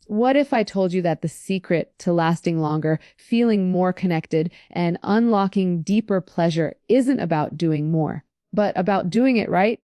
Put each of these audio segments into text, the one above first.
What if I told you that the secret to lasting longer, feeling more connected, and unlocking deeper pleasure isn't about doing more, but about doing it right?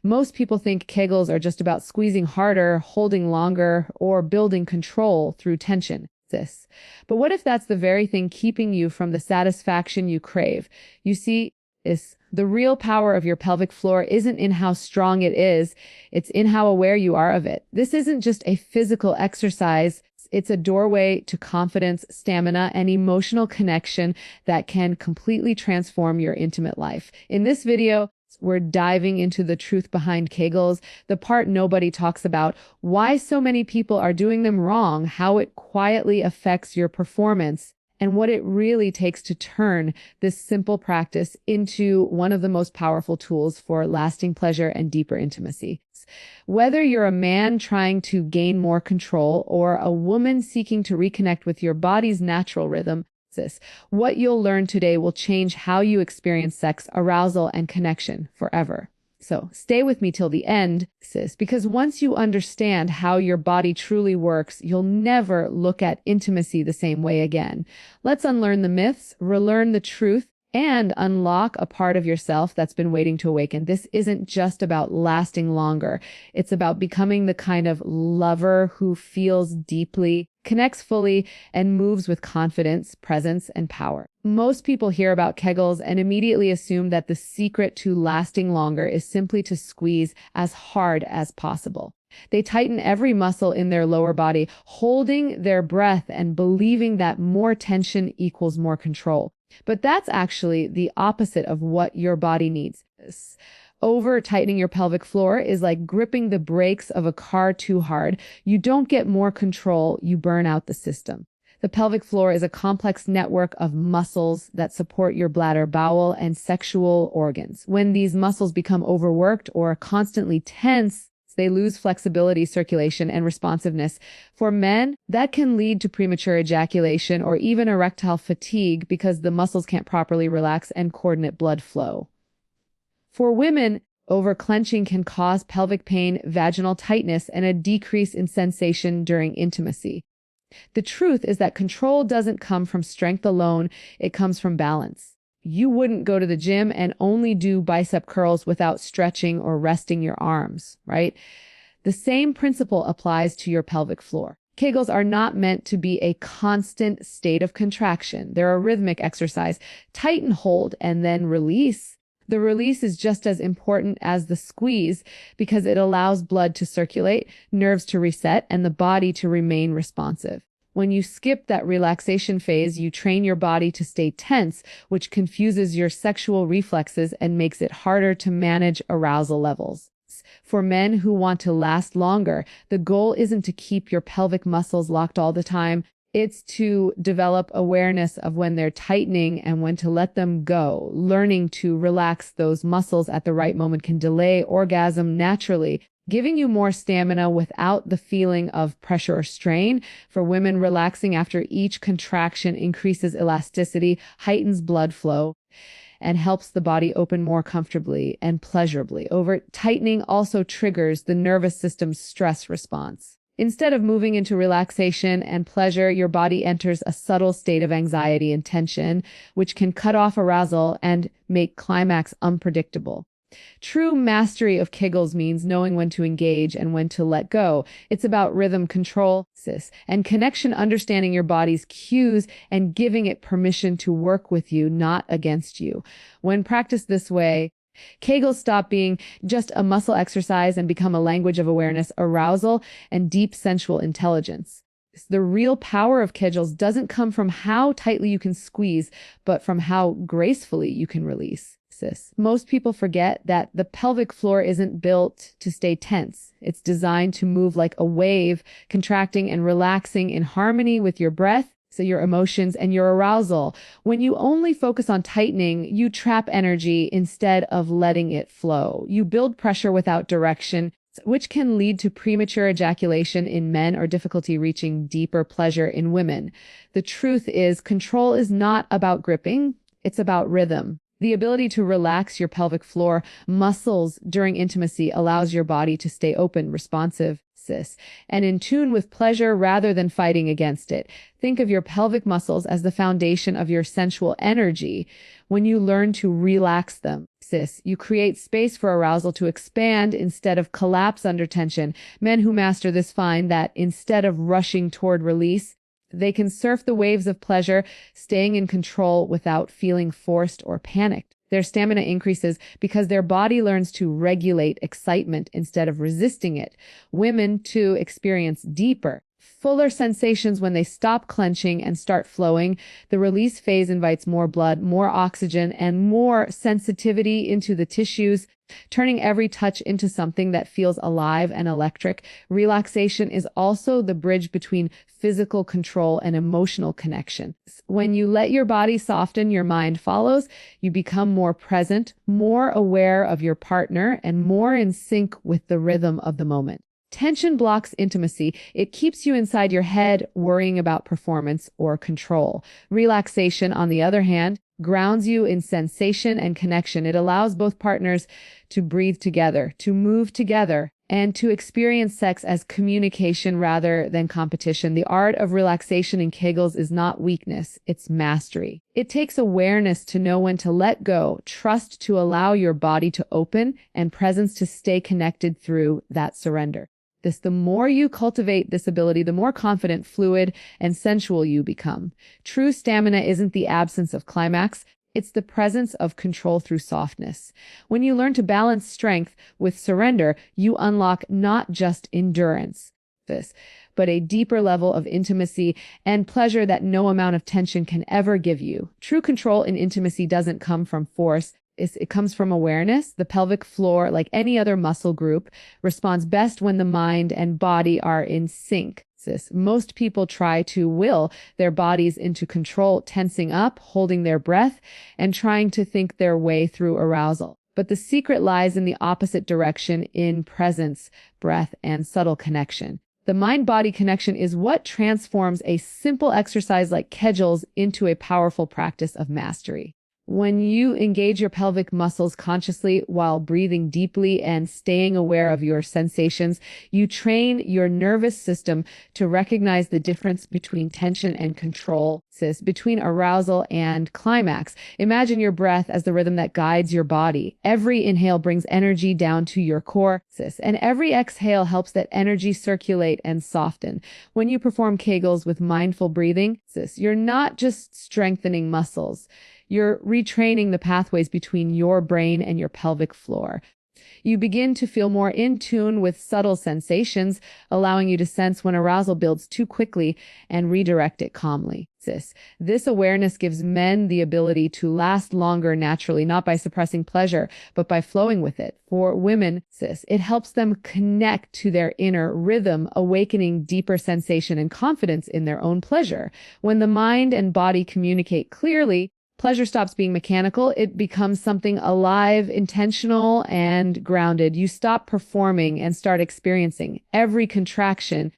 Most people think Kegels are just about squeezing harder, holding longer, or building control through tension. But what if that's the very thing keeping you from the satisfaction you crave? You see, the real power of your pelvic floor isn't in how strong it is, it's in how aware you are of it. This isn't just a physical exercise, it's a doorway to confidence, stamina, and emotional connection that can completely transform your intimate life. In this video, we're diving into the truth behind Kegels, the part nobody talks about, why so many people are doing them wrong, how it quietly affects your performance, and what it really takes to turn this simple practice into one of the most powerful tools for lasting pleasure and deeper intimacy. Whether you're a man trying to gain more control or a woman seeking to reconnect with your body's natural rhythm, what you'll learn today will change how you experience sex, arousal, and connection forever. So stay with me till the end, because once you understand how your body truly works, you'll never look at intimacy the same way again. Let's unlearn the myths, relearn the truth, and unlock a part of yourself that's been waiting to awaken. This isn't just about lasting longer. It's about becoming the kind of lover who feels deeply, connects fully, and moves with confidence, presence, and power. Most people hear about Kegels and immediately assume that the secret to lasting longer is simply to squeeze as hard as possible. They tighten every muscle in their lower body, holding their breath and believing that more tension equals more control. But that's actually the opposite of what your body needs. Over-tightening your pelvic floor is like gripping the brakes of a car too hard. You don't get more control, you burn out the system. The pelvic floor is a complex network of muscles that support your bladder, bowel, and sexual organs. When these muscles become overworked or constantly tense, they lose flexibility, circulation, and responsiveness. For men, that can lead to premature ejaculation or even erectile fatigue because the muscles can't properly relax and coordinate blood flow. For women, over-clenching can cause pelvic pain, vaginal tightness, and a decrease in sensation during intimacy. The truth is that control doesn't come from strength alone, it comes from balance. You wouldn't go to the gym and only do bicep curls without stretching or resting your arms, right? The same principle applies to your pelvic floor. Kegels are not meant to be a constant state of contraction. They're a rhythmic exercise. Tighten, hold, and then release. The release is just as important as the squeeze because it allows blood to circulate, nerves to reset, and the body to remain responsive. When you skip that relaxation phase, you train your body to stay tense, which confuses your sexual reflexes and makes it harder to manage arousal levels. For men who want to last longer, the goal isn't to keep your pelvic muscles locked all the time. It's to develop awareness of when they're tightening and when to let them go. Learning to relax those muscles at the right moment can delay orgasm naturally, giving you more stamina without the feeling of pressure or strain. For women, relaxing after each contraction increases elasticity, heightens blood flow, and helps the body open more comfortably and pleasurably. Over-tightening also triggers the nervous system's stress response. Instead of moving into relaxation and pleasure, your body enters a subtle state of anxiety and tension, which can cut off arousal and make climax unpredictable. True mastery of Kegels means knowing when to engage and when to let go. It's about rhythm control, and connection, understanding your body's cues and giving it permission to work with you, not against you. When practiced this way, Kegels stop being just a muscle exercise and become a language of awareness, arousal, and deep sensual intelligence. The real power of Kegels doesn't come from how tightly you can squeeze, but from how gracefully you can release. Most people forget that the pelvic floor isn't built to stay tense. It's designed to move like a wave, contracting and relaxing in harmony with your breath, so your emotions and your arousal. When you only focus on tightening, you trap energy instead of letting it flow. You build pressure without direction, which can lead to premature ejaculation in men or difficulty reaching deeper pleasure in women. The truth is, control is not about gripping, it's about rhythm. The ability to relax your pelvic floor muscles during intimacy allows your body to stay open, responsive, sis, and in tune with pleasure rather than fighting against it. Think of your pelvic muscles as the foundation of your sensual energy. When you learn to relax them, sis, you create space for arousal to expand instead of collapse under tension. Men who master this find that instead of rushing toward release, they can surf the waves of pleasure, staying in control without feeling forced or panicked. Their stamina increases because their body learns to regulate excitement instead of resisting it. Women, too, experience deeper, fuller sensations when they stop clenching and start flowing. The release phase invites more blood, more oxygen, and more sensitivity into the tissues, turning every touch into something that feels alive and electric. Relaxation is also the bridge between physical control and emotional connection. When you let your body soften, your mind follows. You become more present, more aware of your partner, and more in sync with the rhythm of the moment. Tension blocks intimacy. It keeps you inside your head, worrying about performance or control. Relaxation, on the other hand, grounds you in sensation and connection. It allows both partners to breathe together, to move together, and to experience sex as communication rather than competition. The art of relaxation in Kegels is not weakness, it's mastery. It takes awareness to know when to let go, trust to allow your body to open, and presence to stay connected through that surrender. The more you cultivate this ability, the more confident, fluid, and sensual you become. True stamina isn't the absence of climax, it's the presence of control through softness. When you learn to balance strength with surrender, you unlock not just endurance, but a deeper level of intimacy and pleasure that no amount of tension can ever give you. True control in intimacy doesn't come from force. It comes from awareness. The pelvic floor, like any other muscle group, responds best when the mind and body are in sync. Most people try to will their bodies into control, tensing up, holding their breath, and trying to think their way through arousal. But the secret lies in the opposite direction, in presence, breath, and subtle connection. The mind-body connection is what transforms a simple exercise like Kegels into a powerful practice of mastery. When you engage your pelvic muscles consciously while breathing deeply and staying aware of your sensations, you train your nervous system to recognize the difference between tension and control, between arousal and climax. Imagine your breath as the rhythm that guides your body. Every inhale brings energy down to your core, and every exhale helps that energy circulate and soften. When you perform Kegels with mindful breathing, you're not just strengthening muscles. You're retraining the pathways between your brain and your pelvic floor. You begin to feel more in tune with subtle sensations, allowing you to sense when arousal builds too quickly and redirect it calmly. This awareness gives men the ability to last longer naturally, not by suppressing pleasure, but by flowing with it. For women, it helps them connect to their inner rhythm, awakening deeper sensation and confidence in their own pleasure. When the mind and body communicate clearly, pleasure stops being mechanical. It becomes something alive, intentional, and grounded. You stop performing and start experiencing. Every contraction,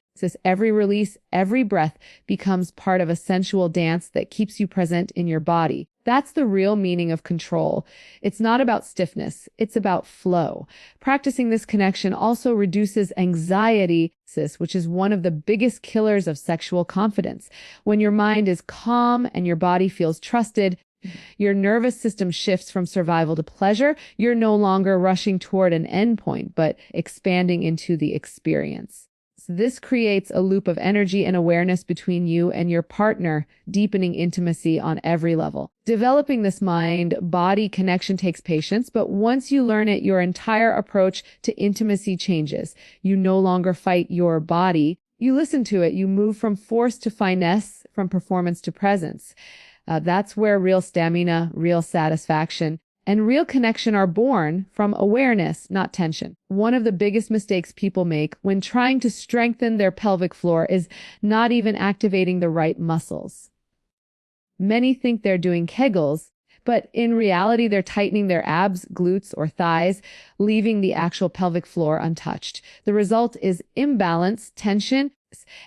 every release, every breath becomes part of a sensual dance that keeps you present in your body. That's the real meaning of control. It's not about stiffness. It's about flow. Practicing this connection also reduces anxiety, which is one of the biggest killers of sexual confidence. When your mind is calm and your body feels trusted, your nervous system shifts from survival to pleasure. You're no longer rushing toward an endpoint, but expanding into the experience. This creates a loop of energy and awareness between you and your partner, deepening intimacy on every level. Developing this mind-body connection takes patience, but once you learn it, your entire approach to intimacy changes. You no longer fight your body. You listen to it. You move from force to finesse, from performance to presence. That's where real stamina, real satisfaction, and real connection are born, from awareness, not tension. One of the biggest mistakes people make when trying to strengthen their pelvic floor is not even activating the right muscles. Many think they're doing Kegels, but in reality, they're tightening their abs, glutes, or thighs, leaving the actual pelvic floor untouched. The result is imbalance, tension,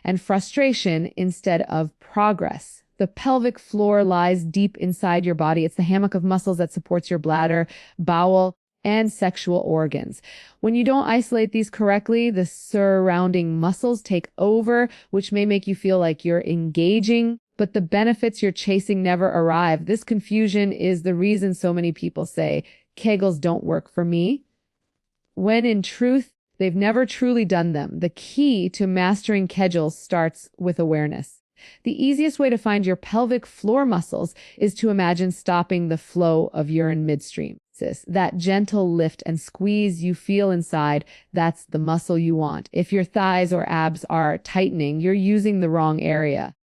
and frustration instead of progress. The pelvic floor lies deep inside your body. It's the hammock of muscles that supports your bladder, bowel, and sexual organs. When you don't isolate these correctly, the surrounding muscles take over, which may make you feel like you're engaging, but the benefits you're chasing never arrive. This confusion is the reason so many people say, Kegels don't work for me, when in truth, they've never truly done them. The key to mastering Kegels starts with awareness. The easiest way to find your pelvic floor muscles is to imagine stopping the flow of urine midstream. That gentle lift and squeeze you feel inside, that's the muscle you want. If your thighs or abs are tightening, you're using the wrong area.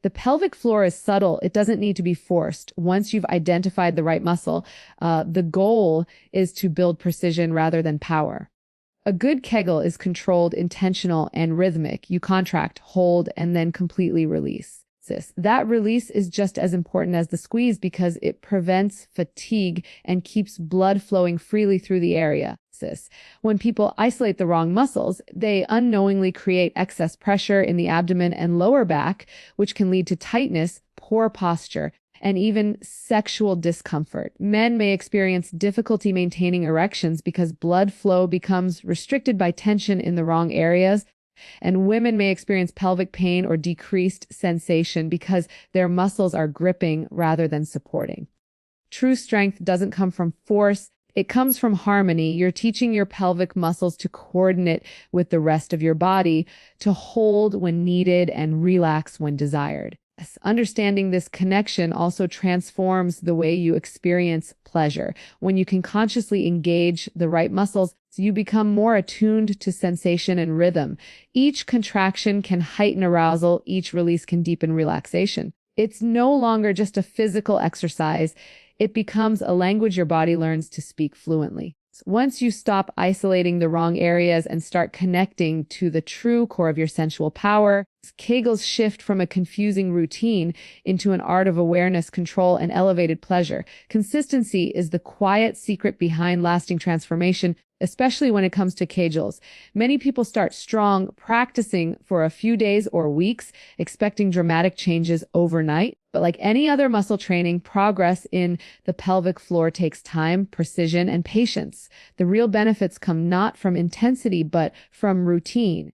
The pelvic floor is subtle. It doesn't need to be forced. Once you've identified the right muscle, the goal is to build precision rather than power. A good Kegel is controlled, intentional, and rhythmic. You contract, hold, and then completely release. That release is just as important as the squeeze because it prevents fatigue and keeps blood flowing freely through the area. When people isolate the wrong muscles, they unknowingly create excess pressure in the abdomen and lower back, which can lead to tightness, poor posture, and even sexual discomfort. Men may experience difficulty maintaining erections because blood flow becomes restricted by tension in the wrong areas, and women may experience pelvic pain or decreased sensation because their muscles are gripping rather than supporting. True strength doesn't come from force. It comes from harmony. You're teaching your pelvic muscles to coordinate with the rest of your body, to hold when needed and relax when desired. Understanding this connection also transforms the way you experience pleasure. When you can consciously engage the right muscles, you become more attuned to sensation and rhythm. Each contraction can heighten arousal. Each release can deepen relaxation. It's no longer just a physical exercise. It becomes a language your body learns to speak fluently. Once you stop isolating the wrong areas and start connecting to the true core of your sensual power, Kegels shift from a confusing routine into an art of awareness, control, and elevated pleasure. Consistency is the quiet secret behind lasting transformation, especially when it comes to Kegels. Many people start strong, practicing for a few days or weeks, expecting dramatic changes overnight. But like any other muscle training, progress in the pelvic floor takes time, precision, and patience. The real benefits come not from intensity, but from routine.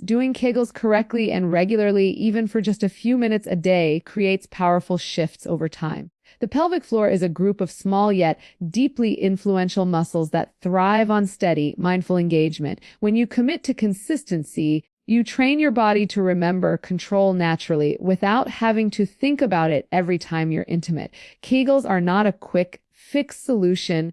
Doing Kegels correctly and regularly, even for just a few minutes a day, creates powerful shifts over time. The pelvic floor is a group of small yet deeply influential muscles that thrive on steady, mindful engagement. When you commit to consistency, you train your body to remember control naturally without having to think about it every time you're intimate. Kegels are not a quick fix solution.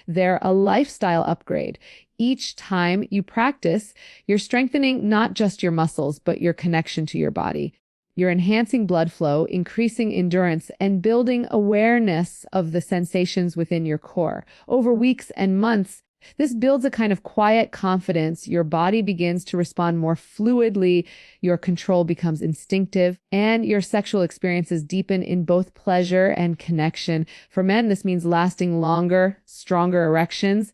They're a lifestyle upgrade. Each time you practice, you're strengthening not just your muscles, but your connection to your body. You're enhancing blood flow, increasing endurance, and building awareness of the sensations within your core. Over weeks and months, this builds a kind of quiet confidence. Your body begins to respond more fluidly, your control becomes instinctive, and your sexual experiences deepen in both pleasure and connection. For men, this means lasting longer, stronger erections,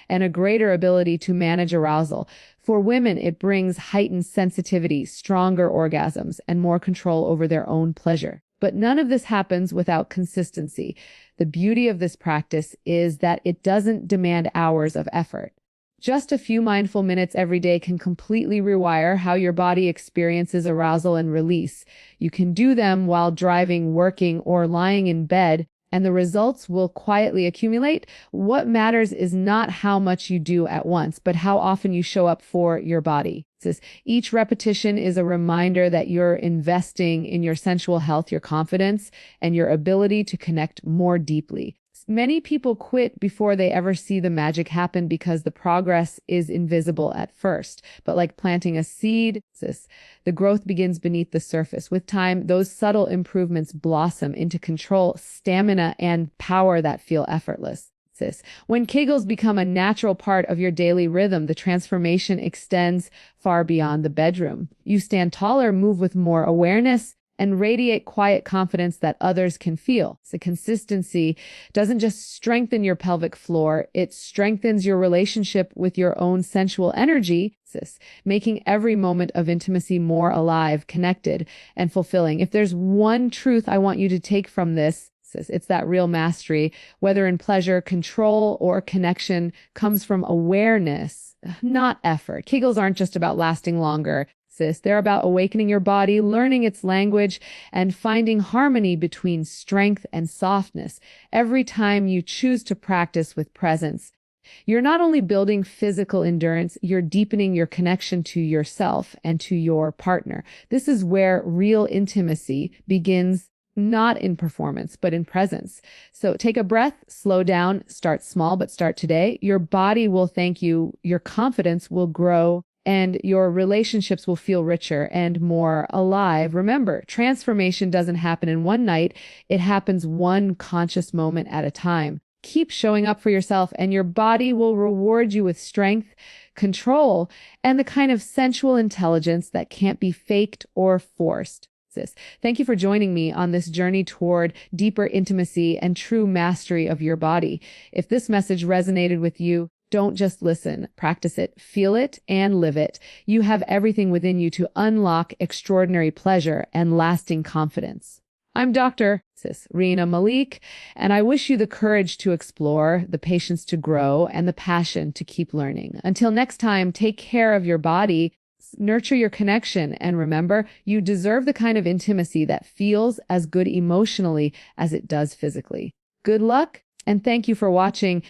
and a greater ability to manage arousal. For women, it brings heightened sensitivity, stronger orgasms, and more control over their own pleasure. But none of this happens without consistency. The beauty of this practice is that it doesn't demand hours of effort. Just a few mindful minutes every day can completely rewire how your body experiences arousal and release. You can do them while driving, working, or lying in bed, and the results will quietly accumulate. What matters is not how much you do at once, but how often you show up for your body. Each repetition is a reminder that you're investing in your sensual health, your confidence, and your ability to connect more deeply. Many people quit before they ever see the magic happen because the progress is invisible at first. But like planting a seed, the growth begins beneath the surface. With time, those subtle improvements blossom into control, stamina, and power that feel effortless. When Kegels become a natural part of your daily rhythm, the transformation extends far beyond the bedroom. You stand taller, move with more awareness, and radiate quiet confidence that others can feel. So consistency doesn't just strengthen your pelvic floor, it strengthens your relationship with your own sensual energy, making every moment of intimacy more alive, connected, and fulfilling. If there's one truth I want you to take from this, It's that real mastery, whether in pleasure, control, or connection, comes from awareness, not effort. Kegels aren't just about lasting longer, sis. They're about awakening your body, learning its language, and finding harmony between strength and softness every time you choose to practice with presence. You're not only building physical endurance, you're deepening your connection to yourself and to your partner. This is where real intimacy begins, not in performance, but in presence. So take a breath, slow down, start small, but start today. Your body will thank you, your confidence will grow, and your relationships will feel richer and more alive. Remember, transformation doesn't happen in one night. It happens one conscious moment at a time. Keep showing up for yourself, and your body will reward you with strength, control, and the kind of sensual intelligence that can't be faked or forced. Thank you for joining me on this journey toward deeper intimacy and true mastery of your body. If this message resonated with you, don't just listen, practice it, feel it, and live it. You have everything within you to unlock extraordinary pleasure and lasting confidence. I'm Dr. Reena Malik, and I wish you the courage to explore, the patience to grow, and the passion to keep learning. Until next time, take care of your body, nurture your connection, and remember, you deserve the kind of intimacy that feels as good emotionally as it does physically. Good luck, and thank you for watching.